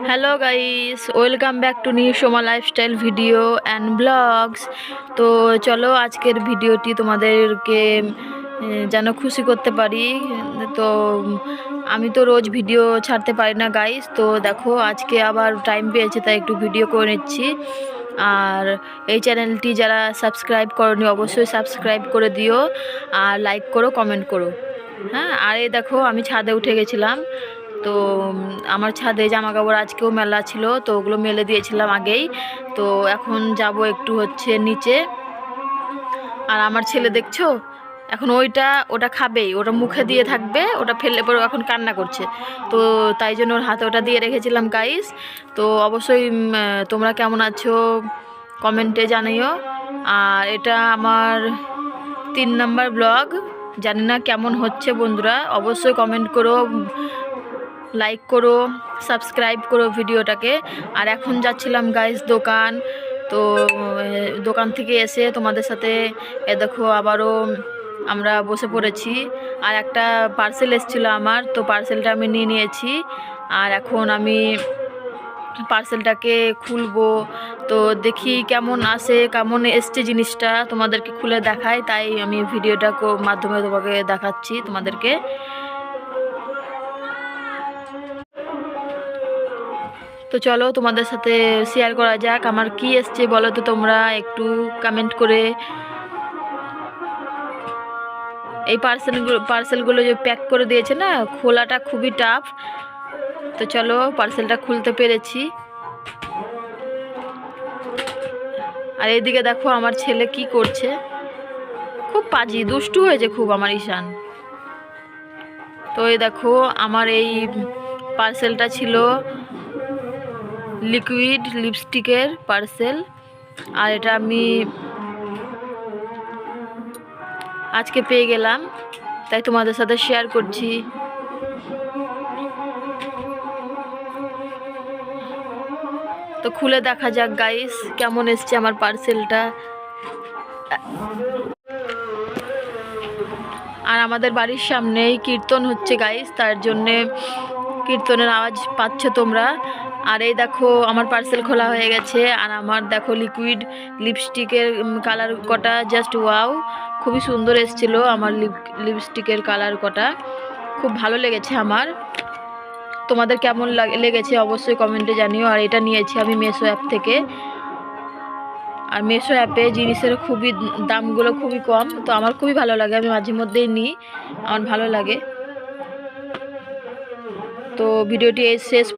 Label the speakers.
Speaker 1: Hello guys, welcome back to new Soma lifestyle video and blogs. তো চলো আজকের ভিডিওটি তোমাদেরকে যেন খুশি করতে পারি। তো আমি তো রোজ ভিডিও ছাড়তে পারি না গাইস, তো দেখো আজকে আবার টাইম পেয়েছি তাই একটু ভিডিও করে নিচ্ছি। আর এই চ্যানেলটি যারা সাবস্ক্রাইব করনি অবশ্যই সাবস্ক্রাইব করে দিও, আর লাইক করো, কমেন্ট করো। হ্যাঁ, আর এই দেখো আমি ছাদে উঠে গেছিলাম। তো আমার ছাদে জামা কাপড় আজকেও মেলা ছিল, তো ওগুলো মেলে দিয়েছিলাম আগেই। তো এখন যাব একটু হচ্ছে নিচে। আর আমার ছেলে দেখছো এখন ওটা খাবেই, ওটা মুখে দিয়ে থাকবে, ওটা ফেললে পরে এখন কান্না করছে। তো তাই জন্য ওর হাতে ওটা দিয়ে রেখেছিলাম গাইস। তো অবশ্যই তোমরা কেমন আছো কমেন্টে জানিও। আর এটা আমার 3 নাম্বার ব্লগ, জানি না কেমন হচ্ছে বন্ধুরা, অবশ্যই কমেন্ট করো, লাইক করো, সাবস্ক্রাইব করো ভিডিওটাকে। আর এখন যাচ্ছিলাম গাইস দোকান। তো দোকান থেকে এসে তোমাদের সাথে দেখো আবারও আমরা বসে পড়েছি। আর একটা পার্সেল এসেছিলো আমার, তো পার্সেলটা আমি নিয়ে নিয়েছি। আর এখন আমি পার্সেলটাকে খুলবো, তো দেখি কেমন আসে, কেমন এসছে জিনিসটা তোমাদেরকে খুলে দেখাই, তাই আমি ভিডিওটা মাধ্যমে তোমাকে দেখাচ্ছি তোমাদেরকে। তো চলো তোমাদের সাথে শেয়ার করা যাক আমার কি এসছে, বলো তো তোমরা একটু কমেন্ট করে। এই পার্সেলগুলো যে প্যাক করে দিয়েছে না, খোলাটা খুবই টাফ। তো চলো পার্সেলটা খুলতে পেরেছি। আর এইদিকে দেখো আমার ছেলে কি করছে, খুব পাজি দুষ্টু হয়েছে খুব আমার ঈশান। তো এই দেখো আমার এই পার্সেলটা ছিল লিকুইড লিপস্টিকের পার্সেল। আর এটা আমি আজকে পেয়ে গেলাম, তাই তোমাদের সাথে শেয়ার করছি। তো খুলে দেখা যাক গাইস কেমন এসছে আমার পার্সেলটা। আর আমাদের বাড়ির সামনেই কীর্তন হচ্ছে গাইস, তার জন্যে কীর্তনের আওয়াজ পাচ্ছ তোমরা। আর এই দেখো আমার পার্সেল খোলা হয়ে গেছে। আর আমার দেখো লিকুইড লিপস্টিকের কালার কটা জাস্ট ওয়াও, খুবই সুন্দর এসেছিলো আমার লিপস্টিকের কালার কটা, খুব ভালো লেগেছে আমার। তোমাদের কেমন লেগেছে অবশ্যই কমেন্টে জানিও। আর এটা নিয়েছি আমি মেশো অ্যাপ থেকে। আর মেশো অ্যাপে জিনিসের খুবই দামগুলো খুবই কম, তো আমার খুবই ভালো লাগে, আমি মাঝে মধ্যেই নিই, আমার ভালো লাগে। তো ভিডিওটি শেষ